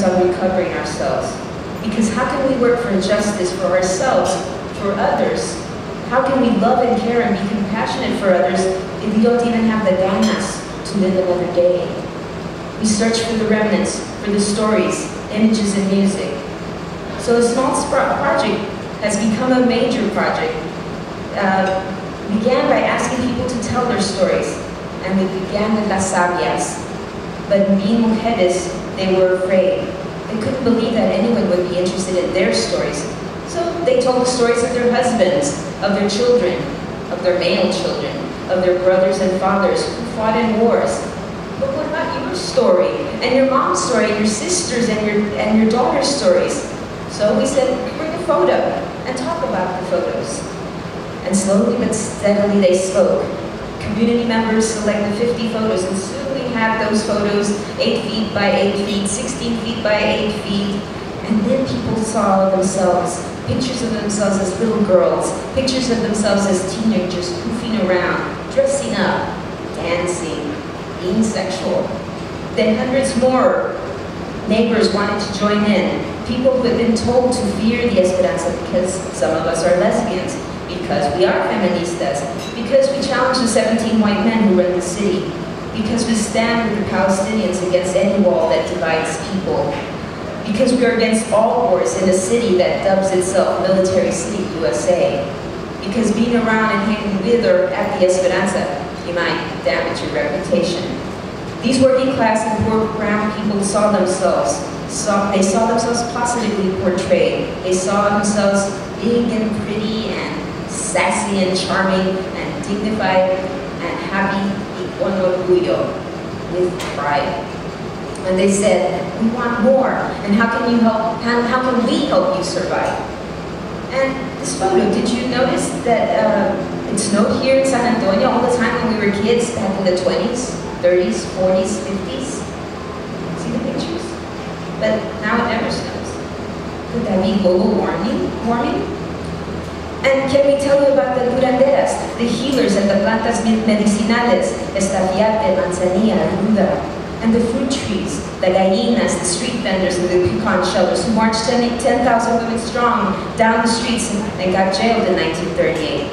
on recovering ourselves. Because how can we work for justice for ourselves, for others? How can we love and care and be compassionate for others if we don't even have the ganas to live another day? We search for the remnants, for the stories, images, and music. So a small project has become a major project. Began by asking people to tell their stories, and we began with Las Sabias. But being mujeres, they were afraid. They couldn't believe that anyone would be interested in their stories. So they told the stories of their husbands, of their children, of their male children, of their brothers and fathers who fought in wars. But what about your story, and your mom's story, and your sisters, and your daughter's stories? So we said, bring a photo, and talk about the photos. And slowly but steadily they spoke. Community members selected 50 photos, and soon we had those photos 8 feet by 8 feet, 16 feet by 8 feet. And then people saw themselves, pictures of themselves as little girls, pictures of themselves as teenagers goofing around, dressing up, dancing, being sexual. Then hundreds more neighbors wanted to join in. People who had been told to fear the Esperanza because some of us are lesbians, because we are feministas, because we challenge the 17 white men who run the city, because we stand with the Palestinians against any wall that divides people, because we are against all wars in a city that dubs itself Military City USA, because being around and hanging with or at the Esperanza, you might damage your reputation. These working class and poor brown people saw themselves positively portrayed. They saw themselves big and pretty and sassy and charming and dignified and happy y con orgullo, with pride. And they said, we want more, and how can we help you survive? And this photo, did you notice that it snowed here in San Antonio all the time when we were kids back in the 20s, 30s, 40s, 50s? See the pictures? But now it never snows. Could that be global warming? And can we tell you about the curanderas, the healers and the plantas medicinales, estafiate, manzanilla, ruda, and the fruit trees, the gallinas, the street vendors, and the pecan shellers who marched 10,000 women strong down the streets and got jailed in 1938.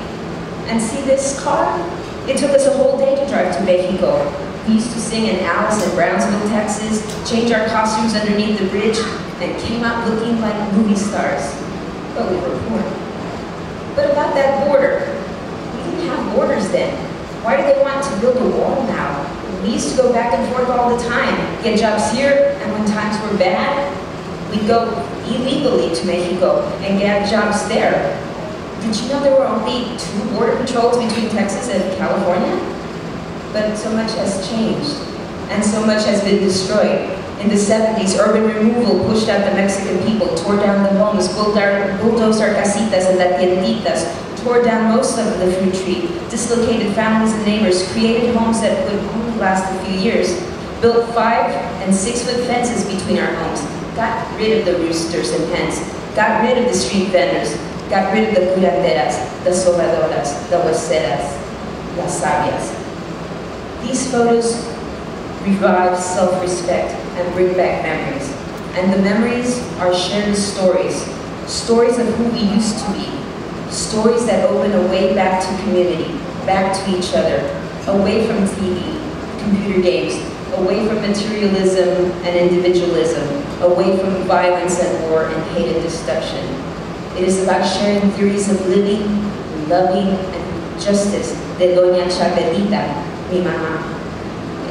And see this car? It took us a whole day to drive to Mexico. We used to sing in Alice in Brownsville, Texas, change our costumes underneath the bridge, and came out looking like movie stars. But we were poor. But about that border, we didn't have borders then. Why do they want to build a wall now? We used to go back and forth all the time, get jobs here, and when times were bad, we'd go illegally to Mexico and get jobs there. Did you know there were only 2 border patrols between Texas and California? But so much has changed, and so much has been destroyed. In the 70s, urban removal pushed out the Mexican people, tore down the homes, bulldozed our casitas and la tienditas, tore down most of the fruit tree, dislocated families and neighbors, created homes that would only last a few years, built 5- and 6-foot fences between our homes, got rid of the roosters and hens, got rid of the street vendors, got rid of the curanderas, the sobadoras, the hueseras, las sabias. These photos revive self-respect and bring back memories. And the memories are shared stories, stories of who we used to be, stories that open a way back to community, back to each other, away from TV, computer games, away from materialism and individualism, away from violence and war and hate and destruction. It is about sharing theories of living, loving, and justice de Doña Chabelita, mi mamá.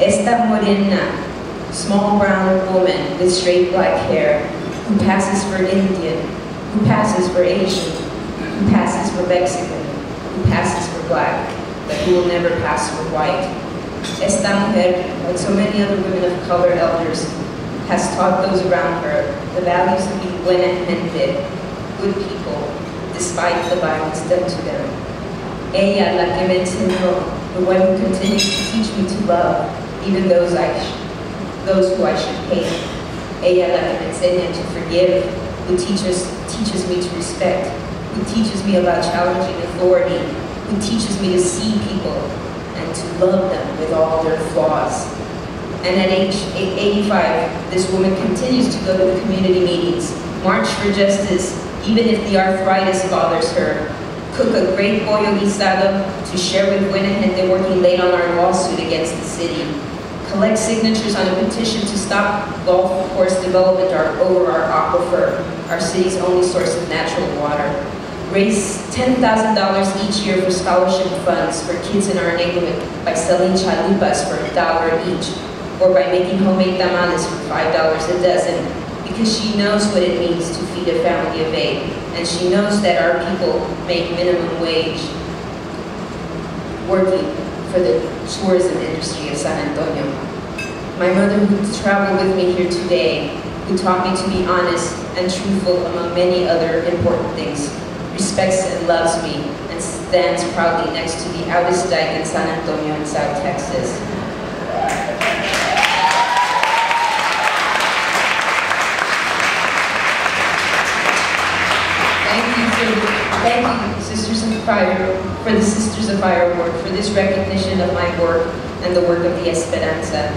Esta morena, small brown woman with straight black hair, who passes for Indian, who passes for Asian, who passes for Mexican, who passes for black, but who will never pass for white. Esta mujer, like so many other women of color elders, has taught those around her the values of being buena gente, good people, despite the violence done to them. Ella, la que me enseñó, the one who continues to teach me to love, even those who I should hate. Ella, la que me enseña to forgive, who teaches me to respect, who teaches me about challenging authority, who teaches me to see people and to love them with all their flaws. And at age 85, this woman continues to go to the community meetings, march for justice, even if the arthritis bothers her, cook a great pollo guisado to share with Buena Gente working late on our lawsuit against the city, collect signatures on a petition to stop golf course development over our aquifer, our city's only source of natural water, raise $10,000 each year for scholarship funds for kids in our neighborhood by selling chalupas for $1 each, or by making homemade tamales for $5 a dozen, because she knows what it means to feed a family of 8, and she knows that our people make minimum wage working for the tourism industry of San Antonio. My mother, who traveled with me here today, who taught me to be honest and truthful among many other important things, respects and loves me, and stands proudly next to the oldest dike in San Antonio in South Texas. Thank you, Sisters of Fire, for the Sisters of Fire Award, for this recognition of my work and the work of the Esperanza.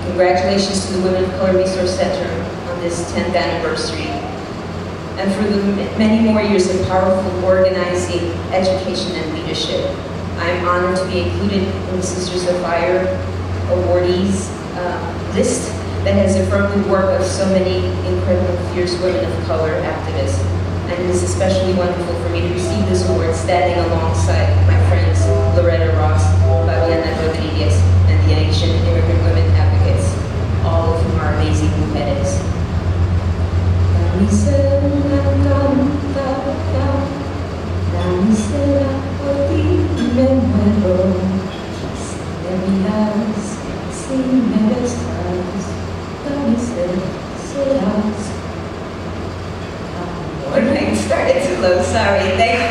Congratulations to the Women of Color Resource Center on this 10th anniversary, and for the many more years of powerful organizing, education, and leadership. I'm honored to be included in the Sisters of Fire awardees list that has affirmed the work of so many incredible, fierce women of color activists. And it is especially wonderful for me to receive this award standing alongside my friends Loretta Ross, Fabiana Rodriguez, and the Asian immigrant women advocates, all of whom are amazing mujeres. Started too low, sorry. Thank you.